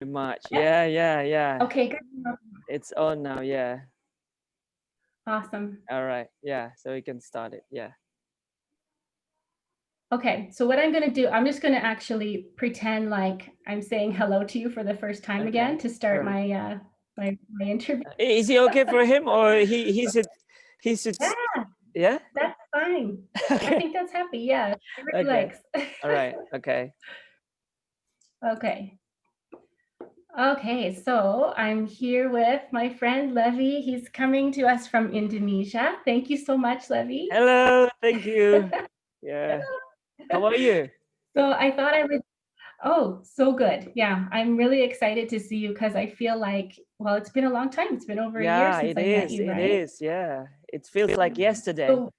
much. Yes? Yeah. Okay, good. It's on now. Yeah. Awesome. All right. Yeah. So we can start it. Yeah. Okay, so what I'm going to do, I'm just going to actually pretend like I'm saying hello to you for the first time again Okay. to start All right. my interview. Is he okay for him, or he should Yeah, yeah? that's fine. I Okay. think that's happy. Yeah, he really Okay. likes. All right. Okay. Okay. Okay, so I'm here with my friend Levi. He's coming to us from Indonesia. Thank you so much, Levi. Hello. Thank you. Yeah. How are you? So I thought I would. Oh, so good. Yeah, I'm really excited to see you because I feel like, well, it's been a long time. It's been over a year Yeah, since it I met is. you, It right? is. Yeah. It feels like yesterday. So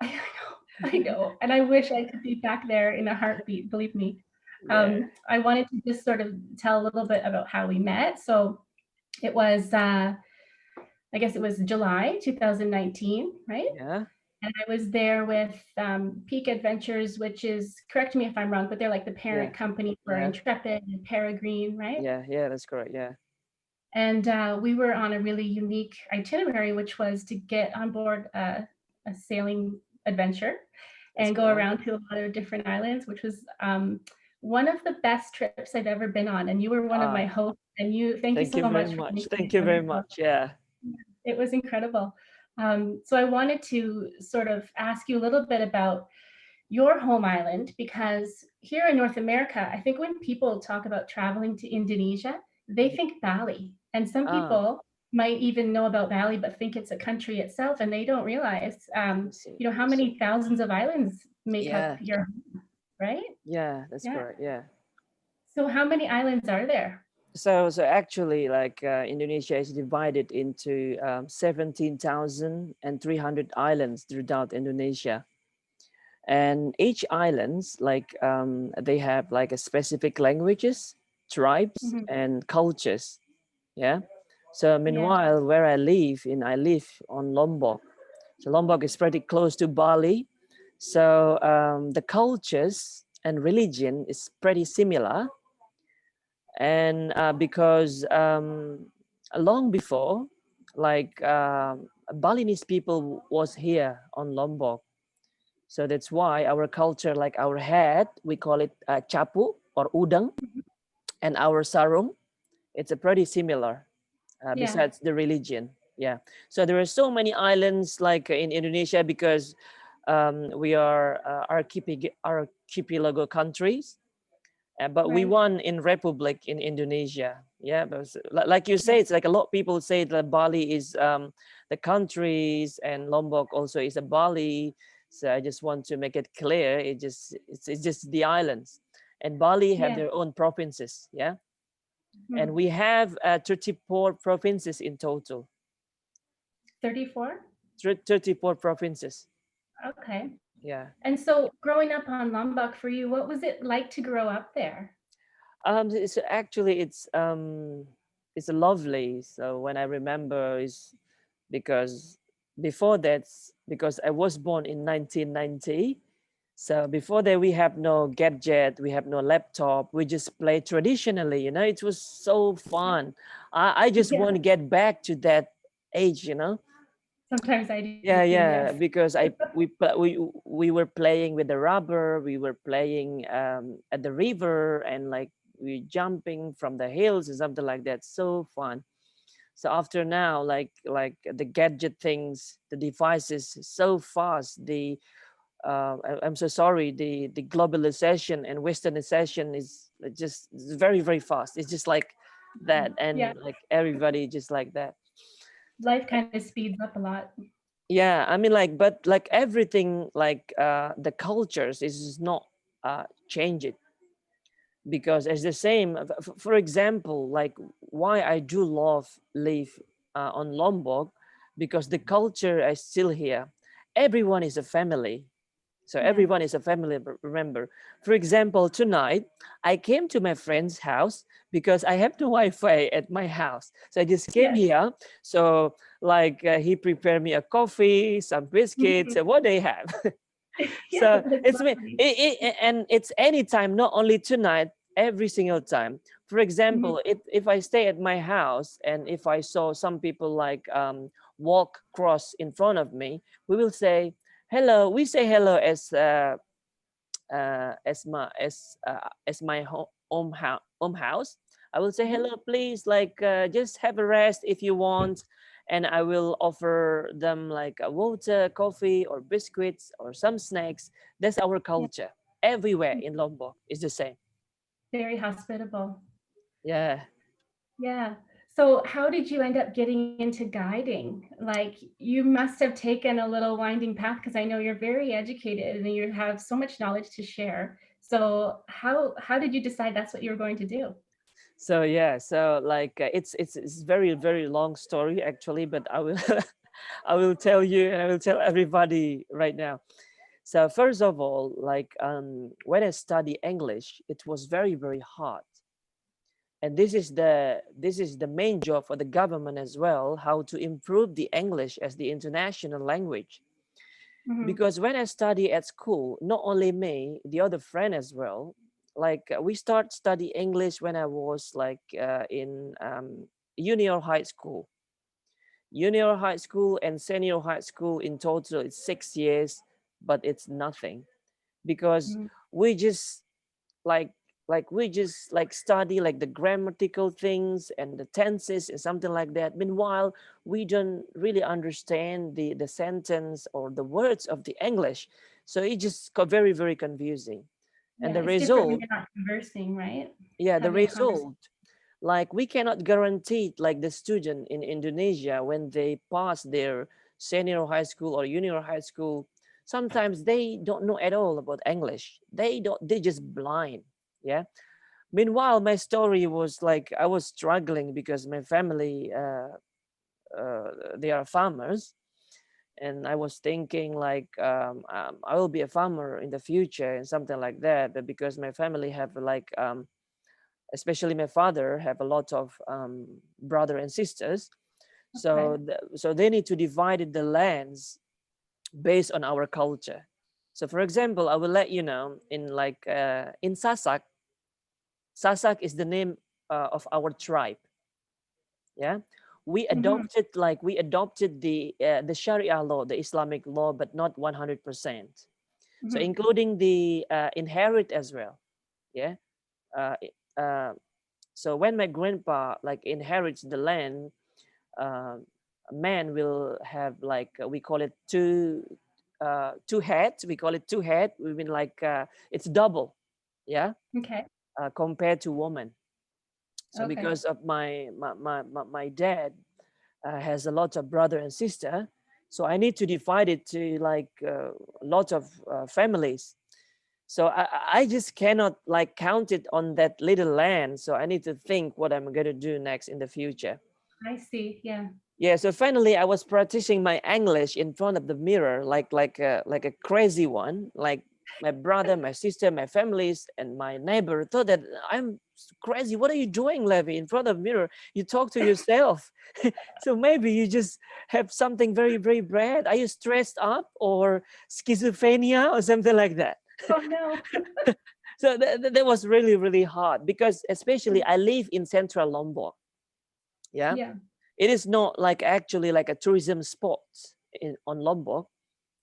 I know, and I wish I could be back there in a heartbeat, believe me. Yeah. I wanted to just sort of tell a little bit about how we met. So it was, I guess it was July 2019, right? Yeah. And I was there with Peak Adventures, which is, correct me if I'm wrong, but they're like the Yeah. parent company for Yeah. Intrepid and Peregrine, right? Yeah. That's correct. Yeah. And we were on a really unique itinerary, which was to get on board a sailing adventure That's and go correct. around to a lot of different islands, which was one of the best trips I've ever been on. And you were one of my Ah, hosts. And thank you thank you so very much for much. being Thank you very wonderful. much. Yeah. It was incredible. So I wanted to sort of ask you a little bit about your home island, because here in North America, I think when people talk about traveling to Indonesia, they think Bali. And some Ah, people might even know about Bali, but think it's a country itself, and they don't realize, I see. how many thousands of islands make up Yeah. your home, right? Yeah, that's Yeah. correct. Yeah. So how many islands are there? So actually, like Indonesia is divided into 17,300 islands throughout Indonesia, and each islands like they have like a specific languages, tribes, Mhm. and cultures. Yeah. So Yeah. meanwhile, where I live on Lombok. So Lombok is pretty close to Bali. So the cultures and religion is pretty similar, and because long before, like Balinese people was here on Lombok, so that's why our culture, like our head, we call it chapu or udang, and our sarung, it's a pretty similar. Yeah. Besides the religion, yeah. So there are so many islands like in Indonesia because we are archipelago countries. But we Right. won in Republic in Indonesia. Yeah, but like you say, Yeah. it's like a lot of people say that Bali is the countries and Lombok also is a Bali. So I just want to make it clear. It's just the islands, and Bali have Yeah. their own provinces. Yeah, and Hmm. we have 34 provinces in total. 34. 34 provinces. Okay. Yeah. And so growing up on Lombok for you, what was it like to grow up there? It's actually it's lovely. So when I remember is because before that, because I was born in 1990. So before that, we have no gadget, we have no laptop. We just play traditionally. It was so fun. I just Yeah. want to get back to that age. Sometimes I do Yeah, too, yeah, yes. because we were playing with the rubber, we were playing at the river, and like we jumping from the hills and something like that. So fun. So after now, like the gadget things, the devices so fast. I'm so sorry. The globalization and westernization is just it's very very fast. It's just like that, Yeah, and like everybody just like that. life kind of speeds up a lot. Yeah, I mean, like, but like everything, like the cultures is not changed because it's the same. For example, like why I do love live on Lombok, because the culture is still here. Everyone is a family. So Yeah. everyone is a family member. For example, tonight I came to my friend's house because I have no Wi-Fi at my house. So I just came Yes. here. So like he prepared me a coffee, some biscuits, Mhm. and what they have. Yeah, So that's it's me, lovely. and it's anytime, not only tonight, every single time. For Mhm. example, if I stay at my house and if I saw some people like walk cross in front of me, we will say hello. We say hello as my home house. I will say Mhm. hello, please, like just have a rest if you want, and I will offer them like a water, coffee, or biscuits or some snacks. That's our Yeah. culture. Everywhere in Lombok is the same. Very hospitable. Yeah. Yeah. So how did you end up getting into guiding? Like you must have taken a little winding path because I know you're very educated and you have so much knowledge to share. So how did you decide that's what you were going to do? So yeah, so like it's very long story actually, but I will I will tell you and I will tell everybody right now. So first of all, like when I study English, it was very hard, and this is the main job for the government as well, how to improve the English as the international language. Mhm. Because when I study at school, not only me, the other friend as well, like we start study English when I was like in junior high school. Junior high school and senior high school in total it's 6 years, but it's nothing because Mhm. we just like we just like study like the grammatical things and the tenses and something like that. Meanwhile, we don't really understand the sentence or the words of the English, so it just got very confusing. And Yeah, the it's different when result, you're not conversing, right? yeah, the Having a conversation. result, like we cannot guarantee like the student in Indonesia when they pass their senior high school or junior high school, sometimes they don't know at all about English. They just blind. Yeah. Meanwhile, my story was like I was struggling because my family they are farmers, and I was thinking like I will be a farmer in the future and something like that. But because my family have like especially my father have a lot of brother and sisters, Okay. so they need to divide the lands based on our culture. So for example, I will let you know in like in Sasak is the name of our tribe. Yeah, Mhm. we adopted the Sharia law, the Islamic law, but not 100%. So Mhm. including the inherit as well. Yeah. Uh, uh, so when my grandpa like inherits the land, uh, a man will have like we call it two heads. We call it two head. We mean like it's double. Yeah, Okay. compared to woman. So Okay. because of my dad has a lot of brother and sister, so I need to divide it to like a lot of families. So I just cannot like count it on that little land. So I need to think what I'm going to do next in the future. I see. Yeah. Yeah, so finally I was practicing my English in front of the mirror like a crazy one. Like my brother, my sister, my families, and my neighbor thought that I'm crazy. What are you doing, Levi, in front of mirror? You talk to yourself. So maybe you just have something very bad. Are you stressed up or schizophrenia or something like that? Oh no. So that was really hard because especially I live in central Lombok. Yeah, Yeah. it is not like actually like a tourism spot on Lombok,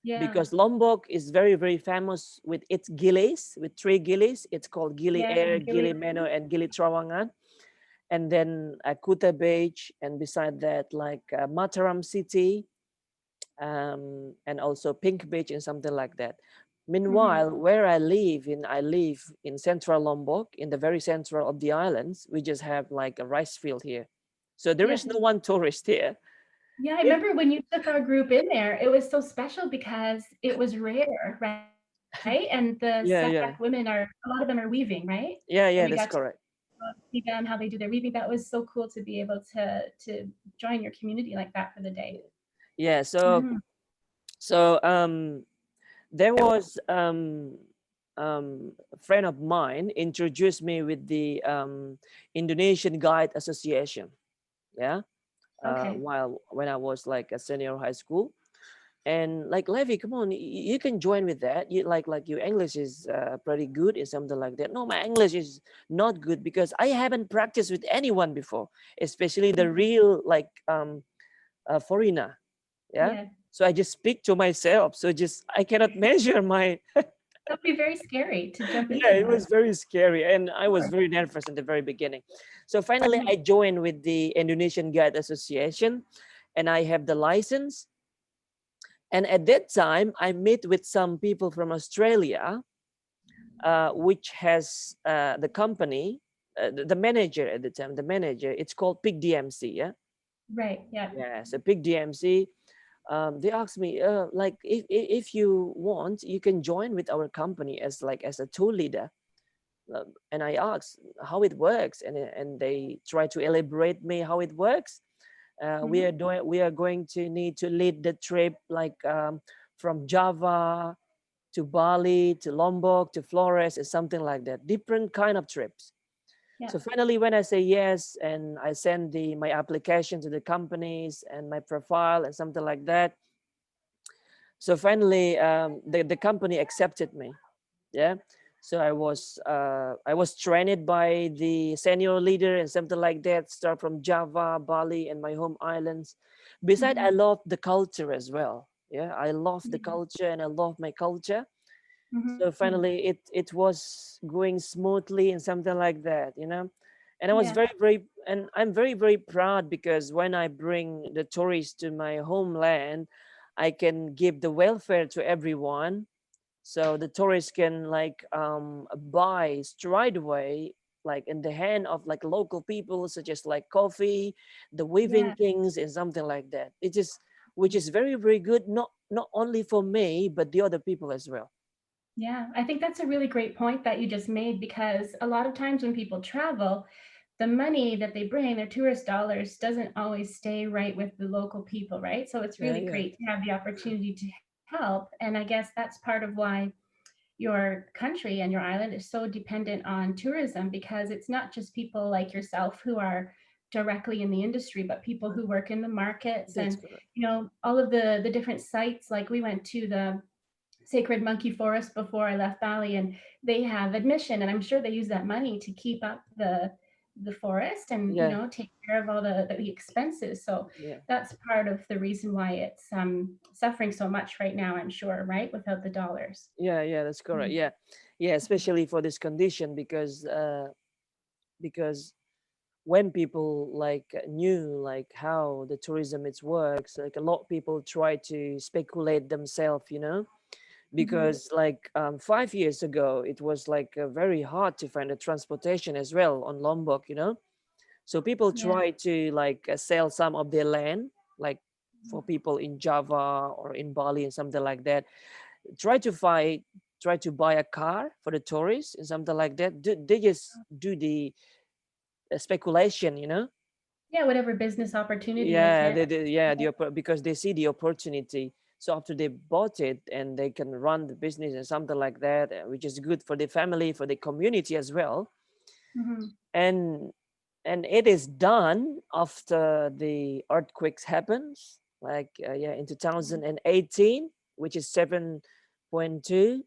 Yeah. because Lombok is very famous with its gillies, with three gillies. It's called Gili Yeah. Air, Gilly. Gili Meno, and Gili Trawangan. And then Kuta Beach, and beside that, like Mataram City, and also Pink Beach and something like that. Mhm. Meanwhile, where I live in central Lombok, in the very central of the islands. We just have like a rice field here, so there Yeah. is no one tourist here. Yeah, I If remember when you took our group in there, it was so special because it was rare, right? And the Sasak yeah, women yeah, are a lot of them are weaving, right? And we yeah, got to that's correct. see them, how they do their weaving. That was so cool to be able to join your community like that for the day. Yeah, Mhm. so there was a friend of mine introduced me with the Indonesian Guide Association. Yeah, Okay. while when I was like a senior high school. And like, Levi, come on, you can join with that. You like your English is pretty good or something like that. No, my English is not good because I haven't practiced with anyone before, especially the Mhm. real like foreigner. Yeah. Yeah, So I just speak to myself. So just I cannot measure my. that'd be very scary to jump Yeah, into it that. was very scary, and I was Sure. very nervous in the very beginning. So finally, Mhm. I joined with the Indonesian Guide Association, and I have the license. And at that time, I met with some people from Australia, which has the company, the manager at the time, the manager, it's called Pig DMC. Yeah. Right. Yeah. Yeah. So Pig DMC, they asked me, like, if you want, you can join with our company as like as a tour leader. And I asked how it works, and they try to elaborate me how it works. Hmm. We are going to need to lead the trip like from Java to Bali to Lombok to Flores or something like that. Different kind of trips. Yeah. So finally, when I say yes, and I send the my application to the companies and my profile and something like that. So finally, the company accepted me. Yeah. So I was trained by the senior leader and something like that. Start from Java, Bali, and my home islands. Besides, I Hmm. love the culture as well. Yeah, I love the Yeah. culture and I love my culture. So Hmm. finally, it was going smoothly and something like that, you know. And I was Yeah. very and I'm very proud because when I bring the tourists to my homeland, I can give the welfare to everyone, so the tourists can like buy straight away, like in the hand of like local people, such as like coffee, the weaving Yeah. things and something like that. It is, which is very good, not only for me but the other people as well. Yeah, I think that's a really great point that you just made because a lot of times when people travel, the money that they bring, their tourist dollars, doesn't always stay right with the local people, right? So it's Yeah, really yeah, great to have the opportunity to help. And I guess that's part of why your country and your island is so dependent on tourism because it's not just people like yourself who are directly in the industry, but people who work in the markets that's and correct. all of the different sites. Like we went to the Sacred Monkey Forest before I left Bali, and they have admission, and I'm sure they use that money to keep up the forest and Yeah, take care of all the expenses. So yeah, that's part of the reason why it's suffering so much right now. I'm sure, right, without the dollars. yeah, that's correct. Mhm. Yeah, yeah, especially for this condition because when people like knew like how the tourism it works, like a lot of people try to speculate themselves, you know, Mhm. because like 5 years ago it was like very hard to find a transportation as well on Lombok, you know. So people Yeah. try to like sell some of their land, like for people in Java or in Bali and something like that. Try to find, try to buy a car for the tourists and something like that. They just do the speculation, you know. Yeah, whatever business opportunity they Yeah, can. yeah, because they see the opportunity. So after they bought it and they can run the business and something like that, which is good for the family, for the community as well. Mhm. And it is done after the earthquakes happens, like yeah, in 2018, which is 7.2,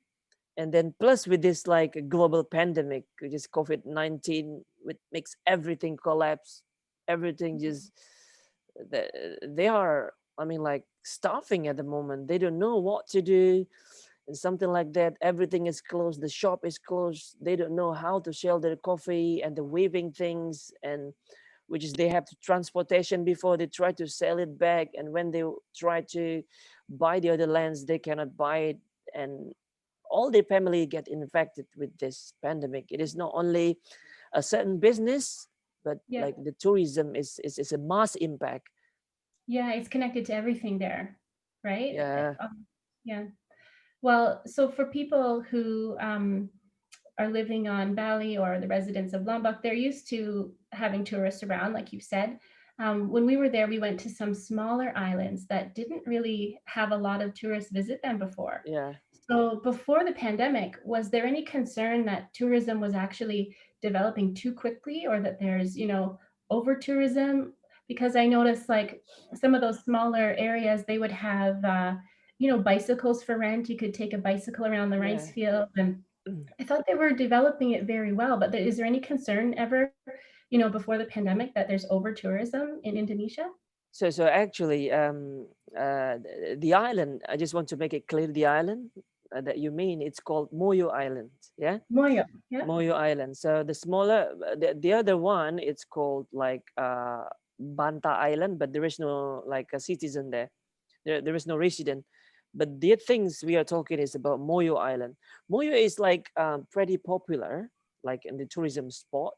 and then plus with this like global pandemic, which is COVID-19, which makes everything collapse, everything just they are, I mean, like starving at the moment. They don't know what to do and something like that. Everything is closed, the shop is closed, they don't know how to sell their coffee and the weaving things, and which is they have to transportation before they try to sell it back, and when they try to buy the other lands they cannot buy it, and all the family get infected with this pandemic. It is not only a certain business, but Yeah. like the tourism is a mass impact. Yeah, it's connected to everything there, right? Yeah, Yeah. Well, so for people who are living on Bali or the residents of Lombok, they're used to having tourists around, like you've said. When we were there, we went to some smaller islands that didn't really have a lot of tourists visit them before. yeah, So before the pandemic, was there any concern that tourism was actually developing too quickly or that there's, over tourism? Because I noticed like some of those smaller areas, they would have bicycles for rent. You could take a bicycle around the rice Yeah. field, and I thought they were developing it very well. But is there any concern ever, before the pandemic, that there's over tourism in Indonesia? So actually, the island. I just want to make it clear. The island that you mean, it's called Moyo Island. Yeah, Moyo. Yeah. Moyo Island. So the smaller, the other one, it's called like Banta Island, but there is no like a citizen there. There is no resident. But the things we are talking is about Moyo Island. Moyo is like pretty popular, like in the tourism spot.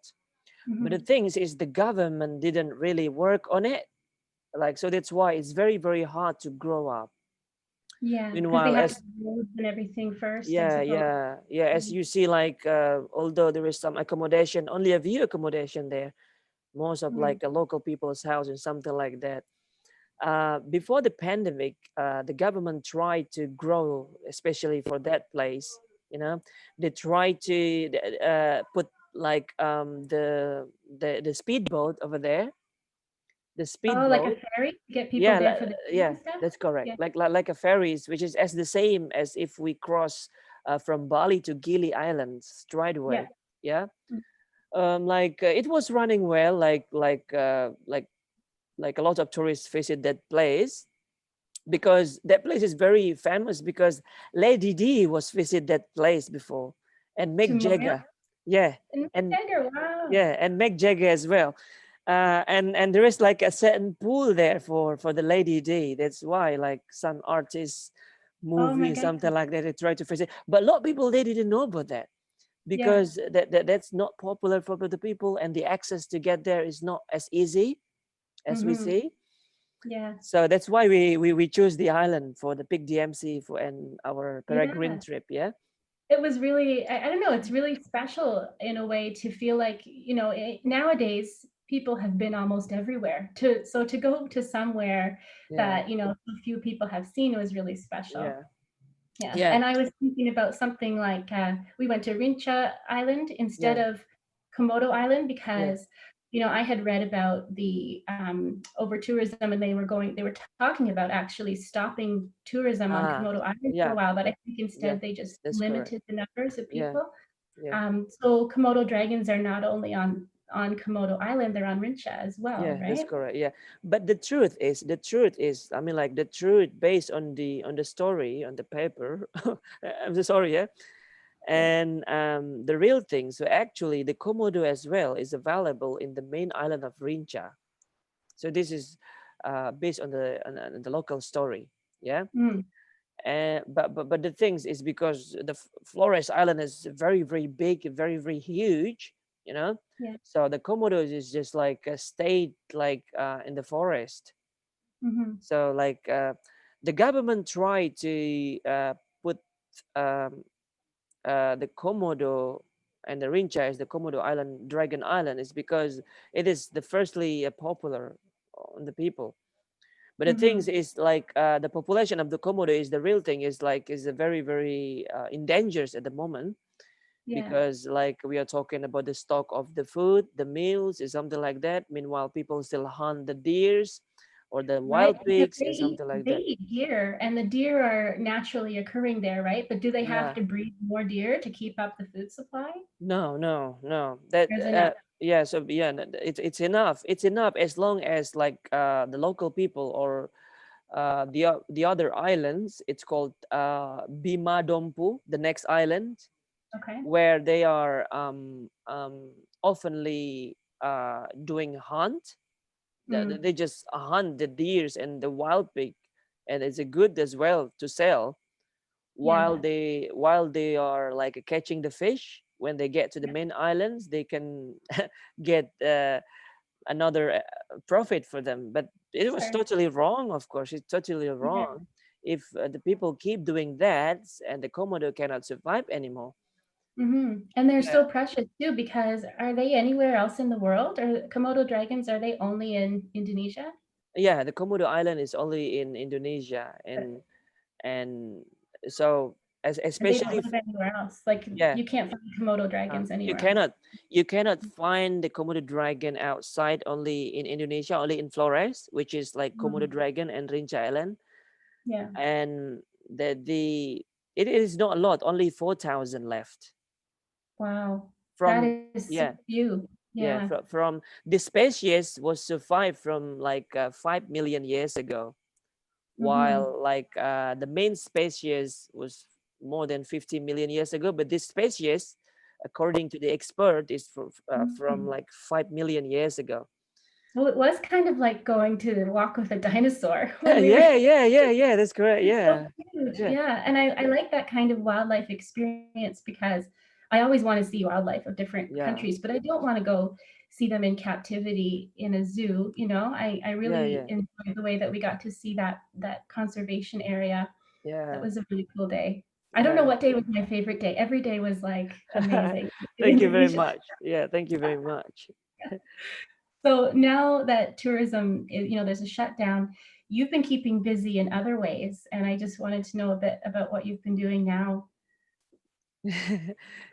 But the Hmm. things is the government didn't really work on it. Like so that's why it's very very hard to grow up. Yeah, because they Meanwhile, have to as do roads and everything first, I yeah, suppose. yeah, as Mhm. you see, like although there is some accommodation, only a few accommodation there, most of Mm. like a local people's house and something like that. Before the pandemic, the government tried to grow, especially for that place. You know, they tried to put like the speedboat over there, the Oh, like a speedboat. ferry to get people Yeah, there for the day yeah, and stuff? that's correct. Yeah, Like a ferries, which is as the same as if we cross from Bali to Gili Islands straight yeah. away. Yeah, Mm. like it was running well. Like a lot of tourists visit that place because that place is very famous because Lady D was visit that place before, and To Mick Moyo? Jagger. Yeah, In and Niagara, wow. yeah, and Mick Jagger as well. And there is like a certain pool there for the Lady D. That's why like some artists, Oh my movie, something goodness. like that, they try to visit. But a lot of people they didn't know about that Yeah. because that's not popular for the people, and the access to get there is not as easy as we Mhm. see. Yeah. So that's why we choose the island for the Big DMC for and our peregrine Yeah. trip. Yeah, It was really, I don't know, it's really special in a way to feel like, nowadays people have been almost everywhere. To go to somewhere yeah, that, so few people have seen was really special. yeah, Yeah. yeah. And I was thinking about something like we went to Rincha Island instead Yeah, of Komodo Island yeah. because, I had read about the over tourism, and they were talking about actually stopping tourism on Ah, Komodo Island for a yeah, while, but I think yeah. instead they just That's correct. limited the numbers of Yeah, people. yeah, So Komodo dragons are not only on Komodo Island, they're on Rincha as well, yeah. That's right? correct. Yeah, but the truth is. I mean, like the truth based on the story on the paper. I'm so sorry. Yeah, Yeah. and the real thing. So actually, the Komodo as well is available in the main island of Rincha. So this is based on the local story. Yeah. Mm, But the things is because the Flores Island is very very big, very very huge, you know. yeah. So the Komodos is just like a state like in the forest. Hmm. So like the government tried to put um, the Komodo and the Rincha is the Komodo Island, Dragon Island, is because it is the firstly popular on the people. But the things Hmm. is like the population of the Komodo is the real thing is like is a very very endangered at the moment Yeah. because like we are talking about the stock of the food, the meals, is something like that. Meanwhile, people still hunt the deers or the Right, wild because pigs and something like they that. eat deer, and the deer are naturally occurring there, right? But do they have Yeah, to breed more deer to keep up the food supply? no, no, no. That There's enough. yeah. So yeah, it's enough. It's enough as long as like the local people or the other islands. It's called Bima Dompu, the next island, Okay. where they are oftenly doing hunt. Mm, They just hunt the deers and the wild pig, and it's a good as well to sell yeah. while they are like catching the fish. When they get to the Yeah. main islands, they can get another profit for them. But it was Sure. totally wrong, of course. It's totally Yeah. wrong if the people keep doing that and the Komodo cannot survive anymore. And they're Yeah. so precious too, because are they anywhere else in the world? Or Komodo dragons, are they only in Indonesia? Yeah, the Komodo Island is only in Indonesia, But and so as they don't especially live anywhere else. Like yeah, you can't find Komodo dragons you anywhere else. cannot find the Komodo dragon outside, only in Indonesia, only in Flores, which is like Komodo Mm, dragon and Rinca Island. yeah. And the it is not a lot, only 4,000 left Wow. That from, is so yeah, few. yeah, Yeah. from the species was survived from like 5 million years ago, Mm-hmm. while like the main species was more than 50 million years ago, but this species, according to the expert, is Mm-hmm. from like 5 million years ago. Well, it was kind of like going to walk with a dinosaur when we were Yeah, that's correct. it's so Yeah, huge. yeah, Yeah. And I like that kind of wildlife experience because I always want to see wildlife of different yeah, countries, but I don't want to go see them in captivity in a zoo. I yeah, really yeah, enjoyed the way that we got to see that conservation area. That yeah, was a really cool day. I don't know yeah. what day was my favorite day. Every day was like amazing in Thank you very Indonesia. much. Yeah, thank you very much. So now that tourism is, there's a shutdown, you've been keeping busy in other ways. And I just wanted to know a bit about what you've been doing now.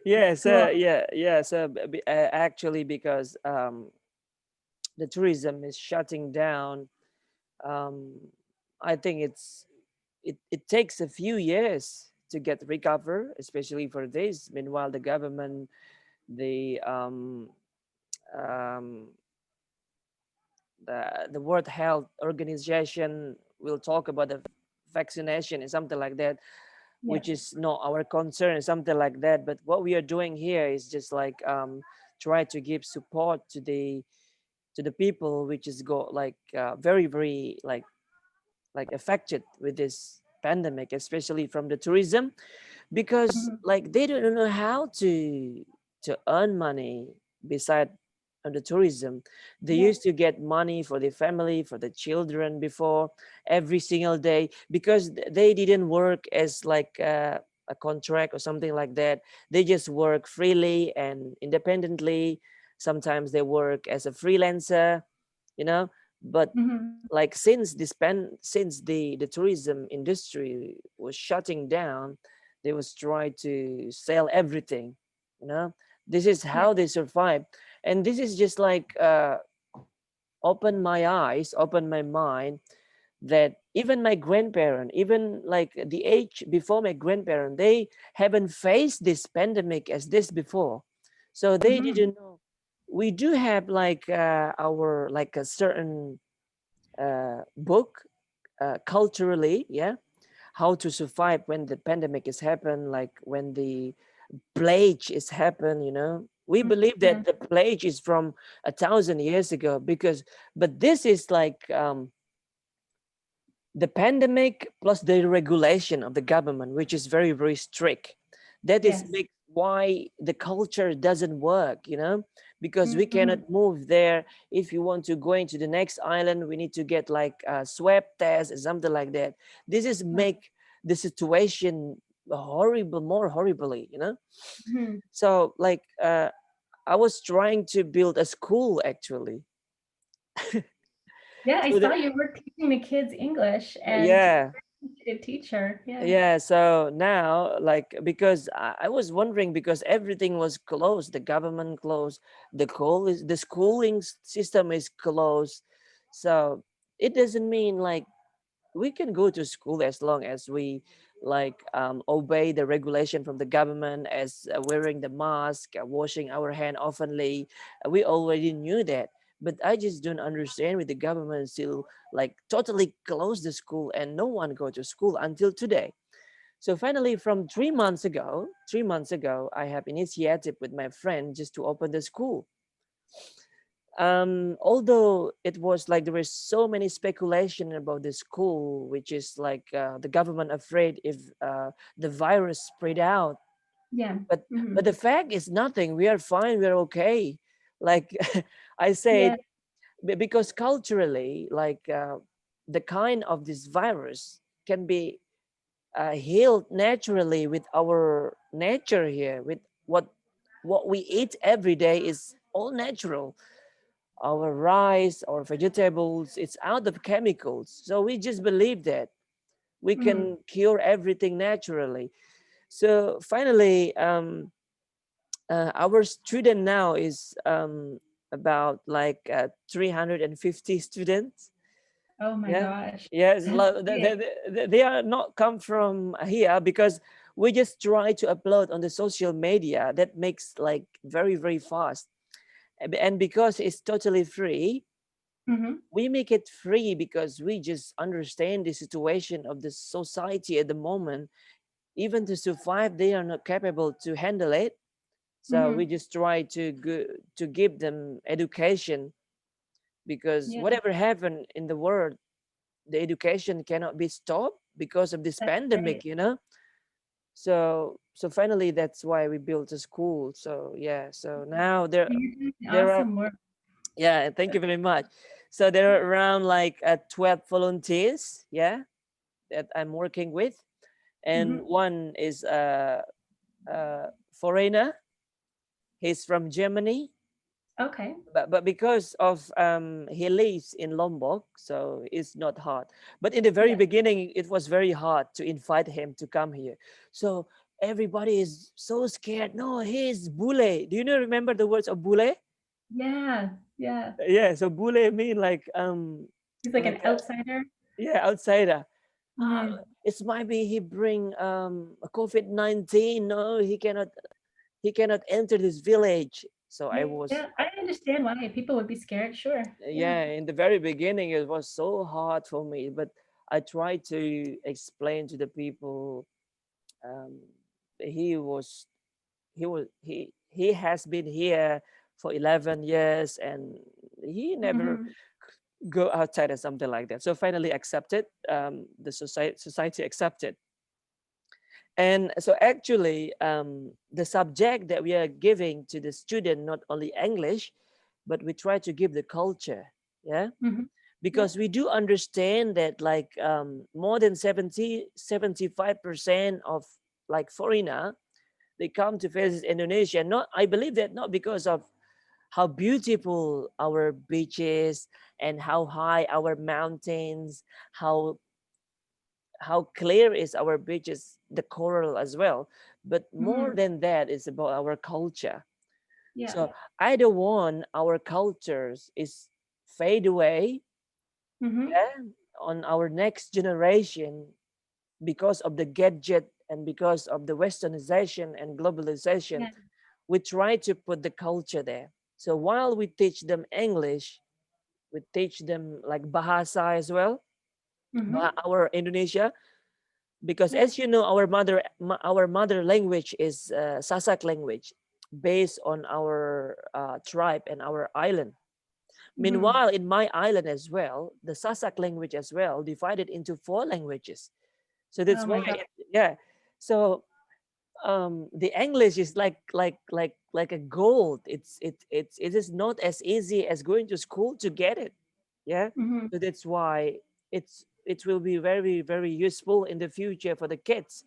Yeah, Well, so yeah, so actually because the tourism is shutting down, um, I think it takes a few years to get recover, especially for this. Meanwhile, the government, the um, the World Health Organization will talk about the vaccination and something like that, yeah. which is not our concern, something like that. But what we are doing here is just like try to give support to the people which is go like very like affected with this pandemic, especially from the tourism, because Mhm. like they don't know how to earn money beside on the tourism. They Yeah. used to get money for their family, for the children before, every single day, because they didn't work as like a contract or something like that. They just work freely and independently. Sometimes they work as a freelancer, you know. But Mhm. like since the tourism industry was shutting down, they was trying to sell everything, you know. This is Yeah. how they survive. And this is just like open my eyes, open my mind, that even my grandparent, even like the age before my grandparent, they haven't faced this pandemic as this before, so they Mhm. didn't know. We do have like our like a certain book culturally, yeah, how to survive when the pandemic is happen, like when the plague is happen, you know. We Mhm. believe Yeah. that the plague is from 1,000 years ago, because but this is like the pandemic plus the regulation of the government, which is very strict. That is Yes. make why the culture doesn't work, you know, because we Mhm. cannot move there. If you want to go into the next island, we need to get like a swab test or something like that. This is Yeah. make the situation horrible, more horribly, you know. Mhm. So like I was trying to build a school actually. Yeah, I So saw the, you were teaching the kids English and yeah, a teacher. Yeah. yeah, so now like because I was wondering, because everything was closed, the government closed, the schooling system is closed. So it doesn't mean like we can go to school as long as we like obey the regulation from the government, as wearing the mask, washing our hand oftenly. We already knew that, but I just don't understand with the government still like totally close the school and no one go to school until today. So finally, from 3 months ago, I have initiated with my friend just to open the school. Although it was like there was so many speculation about the school, which is like the government afraid if the virus spread out. Yeah. but Mhm. but the fact is nothing, we are fine, we're okay. Like I said, Yeah. because culturally, like the kind of this virus can be healed naturally with our nature here, with what we eat every day is all natural. Our rice, our vegetables, it's out of chemicals. So we just believe that we Mhm. can cure everything naturally. So finally, our student now is about like 350 students. Oh my Yeah, gosh. yes, That's big. they are not come from here because we just try to upload on the social media that makes like very very fast. And because it's totally free, Hmm. we make it free because we just understand the situation of the society at the moment. Even to survive, they are not capable to handle it. So we Hmm. just try to to give them education, because Yeah, whatever happened in the world, the education cannot be stopped because of this that's pandemic, great. you know. So finally that's why we built a school. So yeah, so now You're doing there are, awesome work. yeah, thank you very much. So there are around like 12 volunteers, yeah, that I'm working with, and Hmm. one is a foreigner. He's from Germany, Okay. but because of he lives in Lombok, so it's not hard. But in the very Yeah. beginning, it was very hard to invite him to come here. So everybody is so scared. No, he's bule. Do you know remember the words of bule? Yeah. Yeah. Yeah, so bule mean He's like like an outsider. yeah, outsider. Hmm. It's might be he bring a COVID-19. No, he cannot enter this village. So I was, Yeah, I understand why people would be scared. Sure. Yeah. yeah, in the very beginning it was so hard for me, but I tried to explain to the people, um, he was he has been here for 11 years and he never Hmm. go outside or something like that. So finally accepted, the society accepted. And so actually, the subject that we are giving to the student, not only English, but we try to give the culture. Yeah, Hmm. Yeah. because we do understand that like more than 75% of like foreigner, they come to visit Indonesia. Not, I believe that not because of how beautiful our beaches and how high our mountains, how clear is our beaches, the coral as well. But more Hmm. than that, it's about our culture. Yeah. So I don't want our cultures is fade away, Hmm. yeah, on our next generation because of the gadget and because of the westernization and globalization. Yeah. We try to put the culture there. So while we teach them English, we teach them like Bahasa as well, Hmm. our Indonesia, because Yeah. as you know, our mother language is Sasak language, based on our tribe and our island. Hmm. Meanwhile, in my island as well, the Sasak language as well divided into four languages. So that's Oh why, my God. yeah. So the English is like a gold. It is not as easy as going to school to get it. Yeah. Hmm. So that's why it will be very very useful in the future for the kids,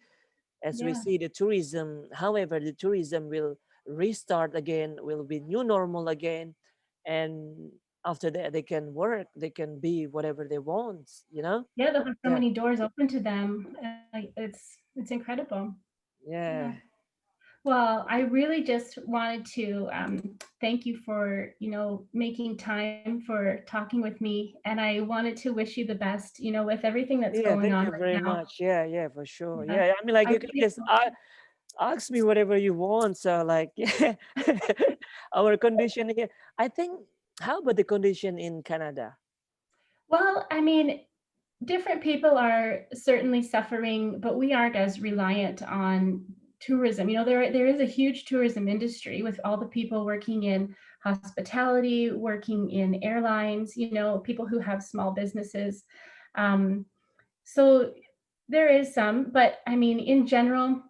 as we Yeah. see the tourism. However, the tourism will restart again, will be new normal again, and after that they can work, they can be whatever they want. You know. Yeah. They'll have so Yeah. many doors open to them. It's incredible. Yeah. Yeah. Well, I really just wanted to thank you for, making time for talking with me. And I wanted to wish you the best, with everything that's Yeah, going thank on you right very now. much. Yeah, yeah, for sure. Yeah. Yeah, I mean, like I you can really just ask me whatever you want. So, like, yeah, our condition here. I think. How about the condition in Canada? well, I mean, different people are certainly suffering, but we aren't as reliant on tourism. There is a huge tourism industry with all the people working in hospitality, working in airlines, people who have small businesses. Um, so there is some, but I mean, in general,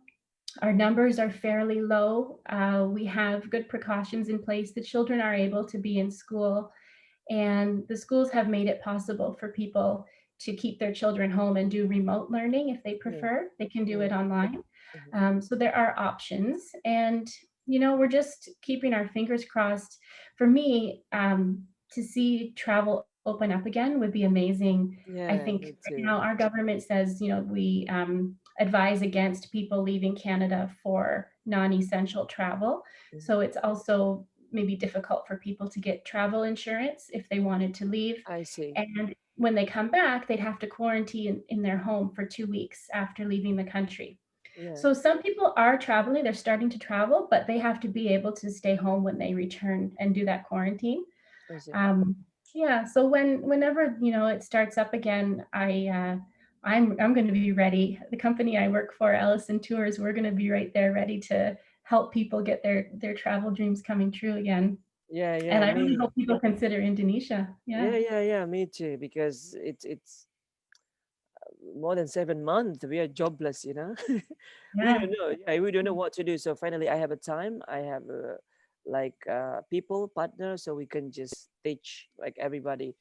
our numbers are fairly low. We have good precautions in place. The children are able to be in school, and the schools have made it possible for people to keep their children home and do remote learning if they Yeah, prefer. They can do yeah. it online. Mhm. So there are options. And, we're just keeping our fingers crossed. For me, to see travel open up again would be amazing. I Yeah, think me right too. now our government says, we advise against people leaving Canada for non essential travel. Mhm. So it's also maybe difficult for people to get travel insurance if they wanted to leave. I see. And when they come back, they'd have to quarantine in their home for 2 weeks after leaving the country. Yeah. So some people are traveling, they're starting to travel, but they have to be able to stay home when they return and do that quarantine. I see. Um, yeah, so whenever it starts up again, I'm going to be ready. The company I work for, Ellison Tours, we're going to be right there, ready to help people get their travel dreams coming true again. Yeah, And yeah, I really me. hope people consider Indonesia. Yeah, Yeah, yeah, yeah, me too. Because it's more than 7 months we are jobless, you know. We yeah, don't know. Yeah, we don't know what to do. So finally, I have a time. I have like people partner, so we can just teach like everybody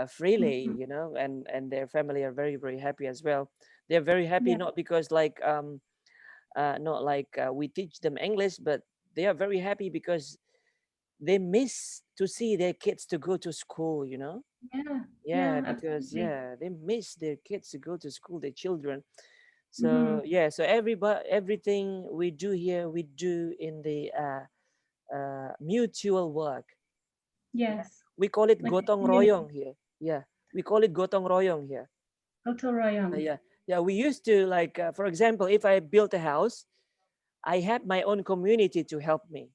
freely, mhm, you know, and their family are very very happy as well. They're very happy yeah, not because like not like we teach them English, but they are very happy because they miss to see their kids to go to school, you know. yeah, Yeah, yeah, because absolutely. yeah, they miss their kids to go to school, their children. So Hmm. yeah, so everything we do here, we do in the mutual work. Yeah, Yes, we call it like a gotong community. royong here. Yeah, we call it gotong royong here. Hotel Royong. Yeah, yeah. We used to like, for example, if I built a house, I had my own community to help me.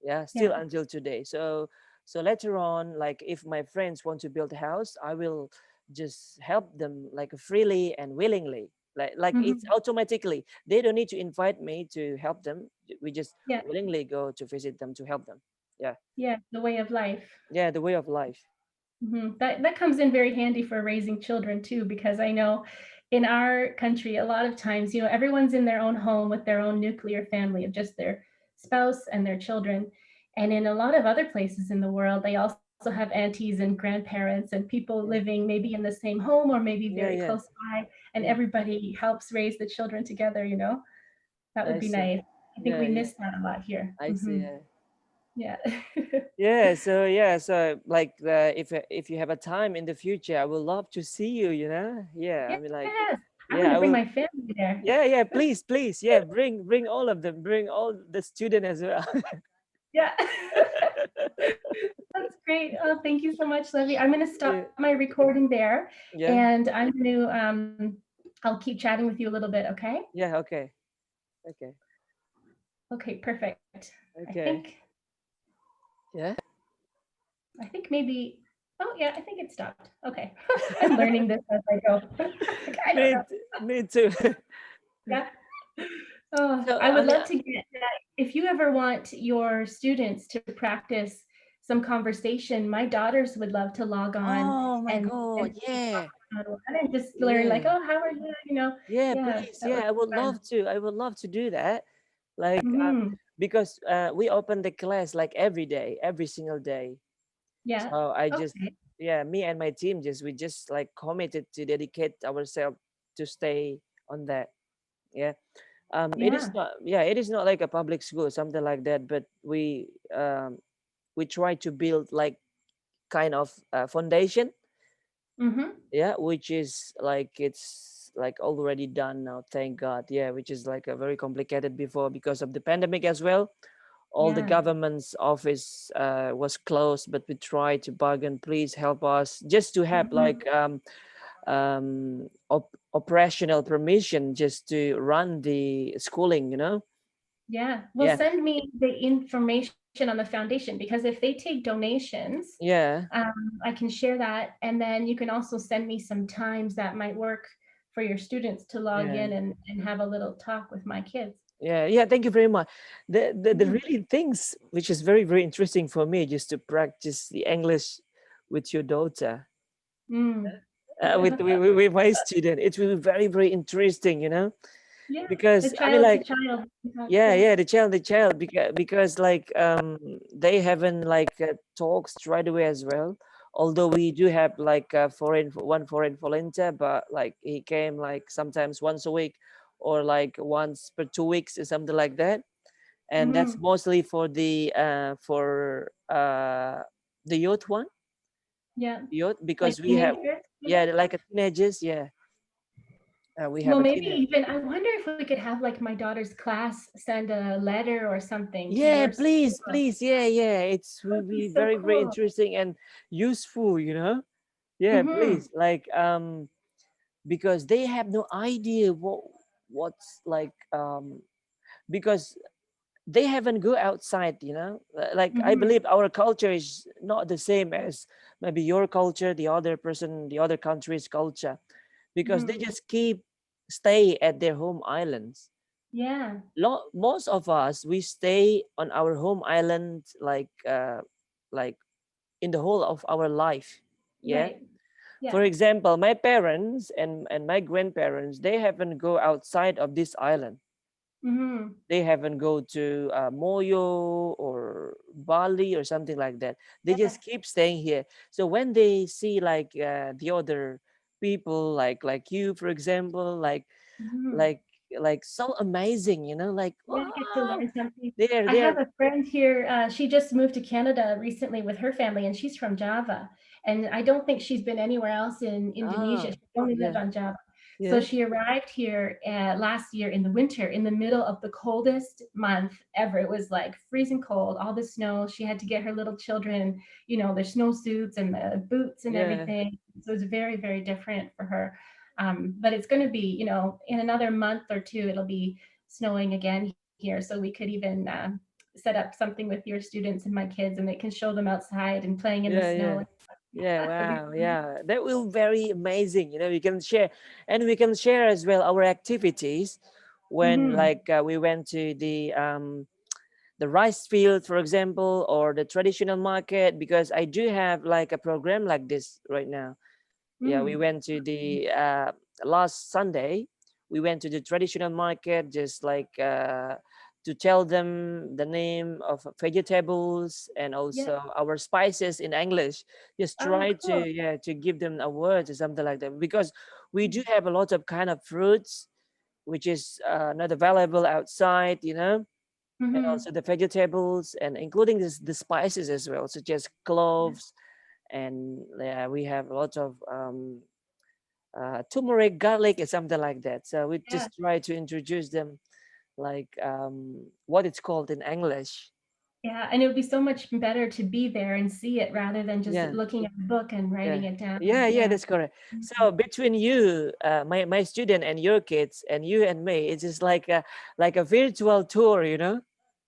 Yeah, still Yeah. until today. So later on, like if my friends want to build a house, I will just help them like freely and willingly. Like it's Hmm. automatically, they don't need to invite me to help them. We just Yeah. willingly go to visit them to help them. Yeah, Yeah. The way of life. yeah, the way of life. That comes in very handy for raising children too, because I know in our country, a lot of times, everyone's in their own home with their own nuclear family of just their spouse and their children. And in a lot of other places in the world, they also have aunties and grandparents and people Yeah, living maybe in the same home or maybe yeah, very yeah, close by, and yeah. everybody helps raise the children together. That would I be see. nice. I think Yeah, we yeah, miss that a lot here. I see. Yeah. Yeah. Yeah, so like if you have a time in the future, I would love to see you, you know. Yeah, I Yes. mean like I'm yeah, going to I bring will. my family there. Yeah, yeah, please, please. Yeah, bring all of them. Bring all the student as well. Yeah. That's great. Oh, thank you so much, Levy. I'm going to stop Yeah, my recording there yeah, and I'm going to, I'll keep chatting with you a little bit. Okay. yeah, okay. Okay. Okay. Perfect. I Okay. think, Yeah. I think maybe, oh yeah, I think it stopped. Okay. I'm learning this as I go. Like, I don't know. Me too. Yeah. Oh, So I I would mean love to get that. If you ever want your students to practice some conversation, my daughters would love to log on oh my and god, maybe talk yeah. one-on-one and just learn like, Yeah. oh, how are you? Yeah, Yeah, please. that Yeah, would I be would fun. love to. I would love to do that. Like Hmm. because we open the class like every day, every single day. Yeah. So I just, Okay. yeah, me and my team we just like committed to dedicate ourselves to stay on that. Yeah. It is Yeah. not, yeah, it is not like a public school, something like that, but we try to build like kind of foundation, Hmm. yeah, which is like it's like already done now, thank God. Yeah, which is like a very complicated before because of the pandemic as well. All the Yeah. government's office was closed, but we tried to bargain, please help us just to have Hmm. like operational permission just to run the schooling, you know. Yeah. Well, Yeah, send me the information on the foundation because if they take donations, yeah, I can share that. And then you can also send me some times that might work for your students to log yeah, in and have a little talk with my kids. yeah, yeah, thank you very much. The Mhm. really things which is very very interesting for me just to practice the English with your daughter, Mm. with my student, it will be very very interesting, you know, Yeah, the because I mean child to like child. yeah, Yeah. yeah, the child because like they haven't like talks right away as well, although we do have like one foreign volunteer, but like he came like sometimes once a week or like once per 2 weeks or something like that, and that's Hmm. mostly for the youth one, Yeah. youth, Like because we have, teenagers, yeah, maybe? like a teenagers, yeah, we have Well, a maybe teenager. even I wonder if we could have like my daughter's class send a letter or something to Yeah, your school. please, please. Yeah, yeah. It's That will would be be so very, very cool. interesting and useful, you know? Yeah, Mm-hmm. please. Like because they have no idea what's like because they haven't go outside, you know. Like I Mm-hmm. believe our culture is not the same as maybe your culture, the other person, the other country's culture, because they Mm-hmm. just keep stay at their home islands. Yeah. Most of us we stay on our home island like in the whole of our life. Yeah. Right. Yeah. For example, my parents and my grandparents, they haven't go outside of this island. Mm-hmm. They haven't go to Moyo or Bali or something like that. They Yeah. just keep staying here. So when they see like the other people, like you, for example, Mm-hmm. like like so amazing, you know, like Yeah, I get to wow, learn something. they're I have they're a friend here. She just moved to Canada recently with her family, and she's from Java. And I don't think she's been anywhere else in Indonesia. ah She only lived yeah on Java. So yeah she arrived here last year in the winter, in the middle of the coldest month ever. It was like freezing cold, all the snow. She had to get her little children, their snowsuits and the boots and yeah everything. So it was very, very different for her. But it's going to be, in another month or two, it'll be snowing again here. So we could even set up something with your students and my kids, and they can show them outside and playing in the yeah snow. yeah yeah It'll be wow fun. yeah that will very amazing, you know. We can share, and we can share as well our activities when Mm-hmm. like we went to the rice field, for example, or the traditional market, because I do have like a program like this right now. Yeah, we Mm. went to the last Sunday. We went to the traditional market, just like to tell them the name of vegetables and Yeah. also our spices in English. Just Oh, try to cool. yeah to give them a word or something like that, because we do have a lot of kind of fruits which is not available outside, you know, and Mm-hmm. also the vegetables and including the spices as well, such as cloves, and yeah, we have a lot of turmeric, garlic, and something like that. So we Yeah. just try to introduce them like what it's called in English. Yeah. And it would be so much better to be there and see it rather than just Yeah, looking at the book and yeah, writing it down. yeah. Yeah. That's correct. Mhm. So between you, my student, and your kids, and you and me, it's just like a virtual tour, you know.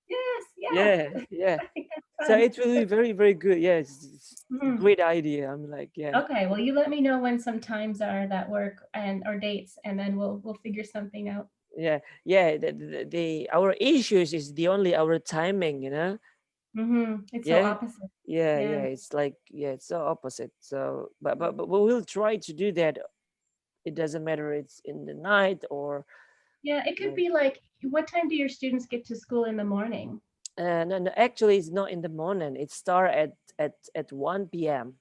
Yes. Yeah. Yeah, yeah. I think that's So fun. it will be very, very good. Yeah, it's a Mhm. great idea. I'm like, yeah. Okay. Well, you let me know when some times are that work and or dates, and then we'll figure something out. Yeah, yeah. The our issues is the only our timing, you know. Mm-hmm. It's so Yeah, opposite. yeah. Yeah. It's like yeah, it's so opposite. So, but we will try to do that. It doesn't matter. It's in the night or Yeah, it could like. be like, what time do your students get to school in the morning? No, no. Actually, it's not in the morning. It start at 1 p.m.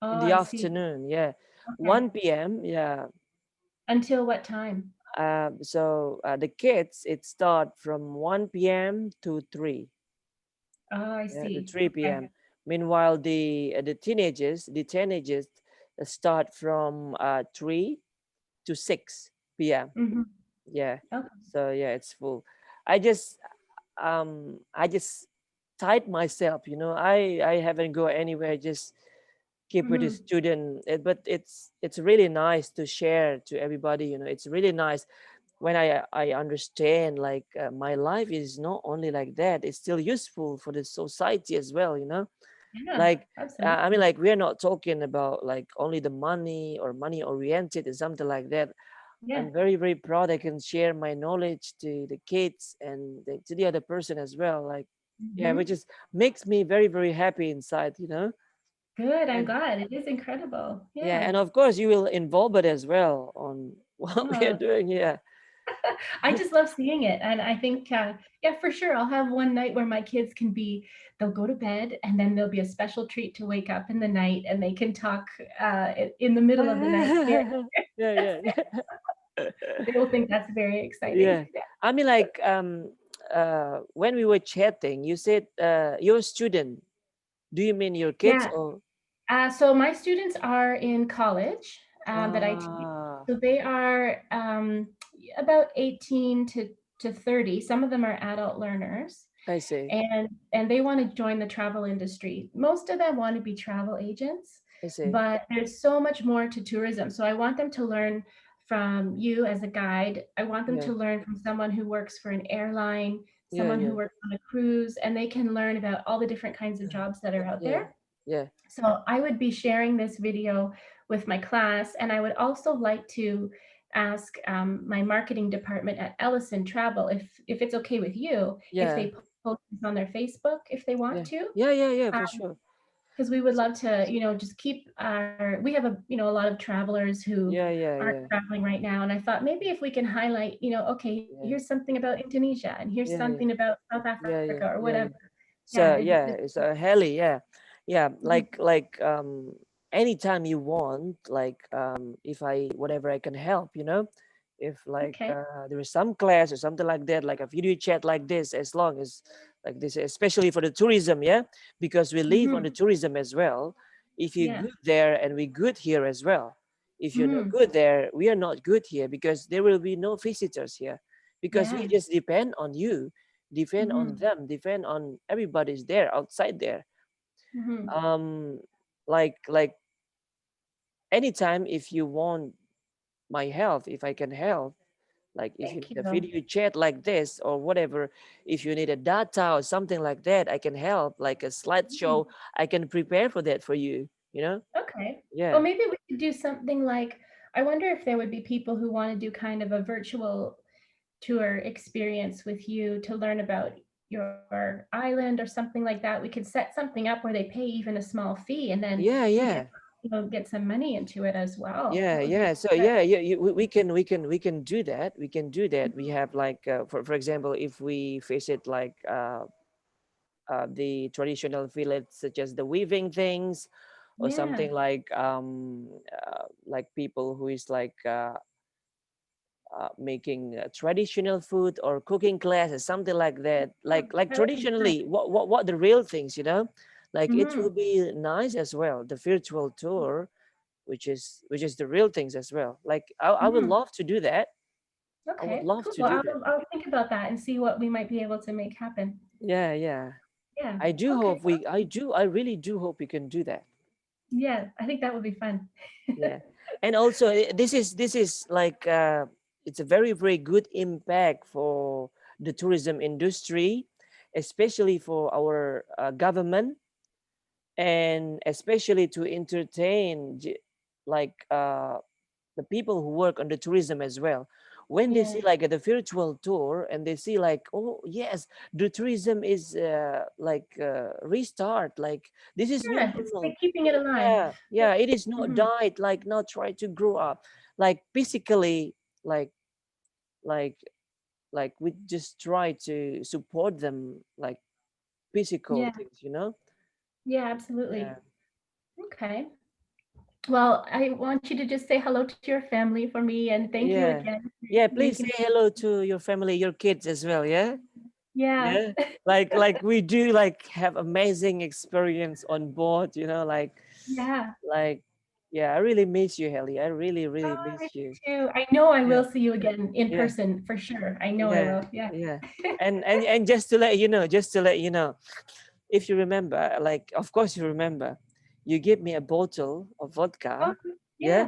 Oh, in the I see. afternoon. Yeah, Okay. 1 p.m. Yeah. Until what time? So the kids it start from 1 p.m. to 3. Oh, I Yeah, to see. 3 Okay. p.m. Meanwhile, the teenagers start from 3 to 6 p.m. Mm-hmm. Yeah, Okay. so yeah, it's full. I just tied myself. You know, I haven't go anywhere. Just keep with the Mm-hmm. student. But it's really nice to share to everybody. You know, it's really nice when I understand like my life is not only like that. It's still useful for the society as well. You know, Yeah, like I mean, absolutely. like we're not talking about like only the money or money oriented and something like that. Yeah. I'm very, very proud I can share my knowledge to the kids and to the other person as well. Like, yeah, Mm-hmm. which is makes me very, very happy inside, you know. Good. I'm And glad. It is incredible. yeah, Yeah. and of course you will involve it as well on what we are Oh, doing here. I just love seeing it. And I think, yeah, for sure, I'll have one night where my kids they'll go to bed and then there'll be a special treat to wake up in the night and they can talk in the middle of the night. Here. Yeah, yeah, They will think that's very exciting. yeah. I mean, like when we were chatting, you said you're a student. Do you mean your kids Yeah. or? So my students are in college that I teach. Ah, So they are about 18 to 30. Some of them are adult learners, I see. and they want to join the travel industry. Most of them want to be travel agents. I see. but there's so much more to tourism. So I want them to learn from you as a guide. I want them Yeah, to learn from someone who works for an airline, yeah, someone yeah, who works on a cruise, and they can learn about all the different kinds of jobs that are out yeah, there. yeah, So I would be sharing this video with my class, and I would also like to ask my marketing department at Ellison Travel if it's okay with you if yeah, they post this on their Facebook if they want yeah, to, yeah, yeah, yeah, for sure. because we would love to, just keep our. We have a lot of travelers who Yeah, yeah, aren't yeah, traveling right now, and I thought maybe if we can highlight, okay, yeah, here's something about Indonesia, and here's yeah, something yeah, about South yeah, Africa yeah, or yeah, whatever. yeah. Yeah, So yeah, it's a heli, yeah, yeah. mhm. Like anytime you want, like if I whatever I can help, if like Okay. there is some class or something like that, like a video chat like this, as long as like this, especially for the tourism, yeah, because we live on Hmm. the tourism as well. If you're Yeah. good there and we good here as well. If you're not Hmm. good there, we are not good here because there will be no visitors here because we Yeah. just depend on you, depend on Hmm. them, depend on everybody's there outside there. Hmm. um like anytime if you want my help, if I can help, like if you Thank need a you. video chat like this or whatever, if you need a data or something like that, I can help, like a Mhm. slideshow, I can prepare for that for you. Okay. Well, Yeah, maybe we could do something like, I wonder if there would be people who want to do kind of a virtual tour experience with you to learn about your island or something like that. We could set something up where they pay even a small fee, and then yeah, we yeah, get some money into it as well. yeah, That would be yeah. So good. yeah, yeah, we can do that, we can do that. We have like for example, if we visit like the traditional village such as the weaving things or Yeah. something like people who is like making traditional food or cooking classes, something like that, Oh, like that would be fun. traditionally what the real things, like it Hmm. will be nice as well, the virtual tour, which is the real things as well. Like I would Hmm. love to do that. I would Okay, love cool. to Well, do that. I'll think about that and see what we might be able to make happen. Yeah, yeah. Yeah. I do Okay. hope we I do I really do hope we can do that. Yeah, I think that would be fun. Yeah, and also this is like it's a very very good impact for the tourism industry, especially for our government, and especially to entertain like the people who work on the tourism as well. When they Yeah. see like the virtual tour and they see like, oh yes, the tourism is like restart, like this is new Yeah, it's normal. like keeping it alive. Yeah, yeah, it is not Mhm. died, like not try to grow up, like physically, like like like we just try to support them, like physical Yeah. things. Yeah, Yeah, absolutely. Okay. Well, I want you to just say hello to your family for me, and thank you yeah, again for yeah, please making. say hello to your family, your kids as well, yeah. Yeah. Yeah, like we do like have amazing experience on board, Yeah. like yeah, I really miss you, Helly, I really really Oh, I miss you. do too. I know I Yeah, will see you again in yeah, person for sure. I know I yeah, will. Yeah. yeah. And just to let you know, if you remember, like of course you remember, you gave me a bottle of Oh, vodka. Yeah, yeah.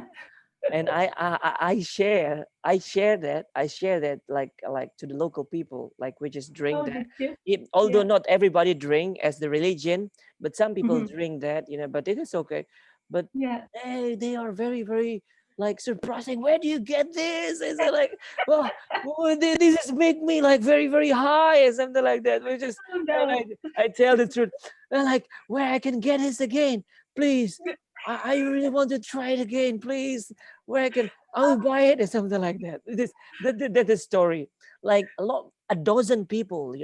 and I share that like to the local people, like we just drink Oh, that. did you? Although Yeah. not everybody drink as the religion, but some people Mhm. drink that. But it is okay. But Yeah. they are very very like surprising. Where do you get this? I say like, well, this is make me like very very high or something like that. We just Oh and no. I tell the truth. They're like, where I can get this again, please. I really want to try it again, please. Where I will buy it or something like that. That is story. Like a dozen people,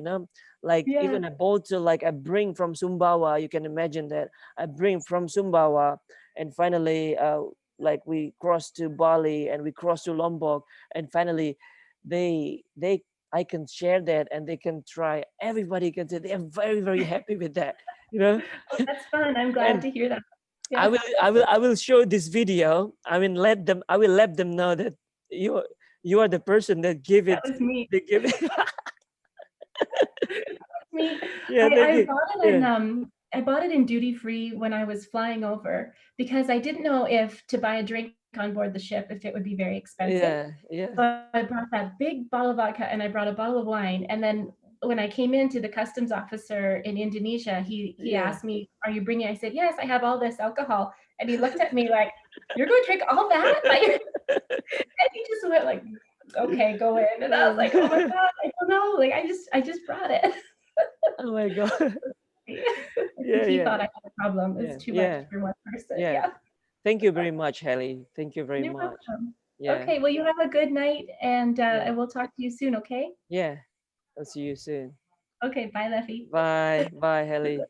like Yeah. even a bottle, like I bring from Sumbawa. You can imagine that I bring from Sumbawa, and finally, like we cross to Bali and we cross to Lombok, and finally, they I can share that and they can try. Everybody can say they are very very happy with that, you know. Oh, that's fun. I'm glad And to hear that. I Yeah. will I will I will show this video. I will let them know that you you are the person that give That it. was me. They give it. Me. Yeah, thank I you. bought it in Yeah, I bought it in duty free when I was flying over because I didn't know if to buy a drink on board the ship, if it would be very expensive. Yeah, yeah, So I brought that big bottle of vodka and I brought a bottle of wine. And then when I came into the customs officer in Indonesia, he yeah. asked me, "Are you bringing?" I said, "Yes, I have all this alcohol." And he looked at me like, "You're going to drink all that?" Like, and he just went like, "Okay, go in." And I was like, "Oh my God, I don't know. Like, I just brought it." Oh my God. I think Yeah, he yeah, thought I had a problem. It was yeah, too much yeah, for one person. yeah. Yeah. Thank you very much, Haley. Thank you very You're much. welcome. Yeah, Okay, well, you have a good night, and yeah, we'll talk to you soon, okay? yeah. I'll see you soon. Okay, bye, Leffy. Bye, bye, Haley.